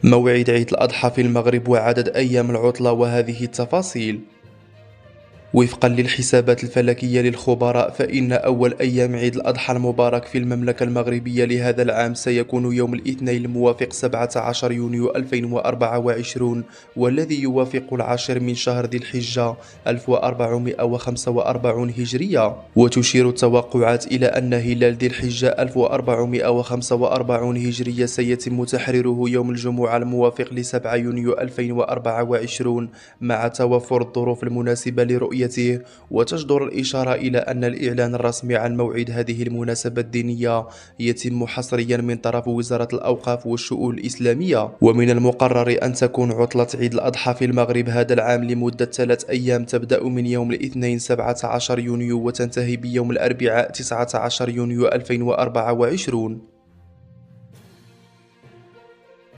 موعد عيد الأضحى في المغرب وعدد أيام العطلة وهذه التفاصيل. وفقا للحسابات الفلكية للخبراء فإن أول أيام عيد الأضحى المبارك في المملكة المغربية لهذا العام سيكون يوم الاثنين الموافق 17 يونيو 2024 والذي يوافق العاشر من شهر ذي الحجة 1445 هجرية. وتشير التوقعات إلى أن هلال ذي الحجة 1445 هجرية سيتم تحريره يوم الجمعة الموافق ل 7 يونيو 2024 مع توفر الظروف المناسبة لرؤيته. وتجدر الإشارة إلى أن الإعلان الرسمي عن موعد هذه المناسبة الدينية يتم حصريا من طرف وزارة الأوقاف والشؤون الإسلامية. ومن المقرر أن تكون عطلة عيد الأضحى في المغرب هذا العام لمدة 3 أيام تبدأ من يوم الاثنين 17 يونيو وتنتهي بيوم الأربعاء 19 يونيو 2024.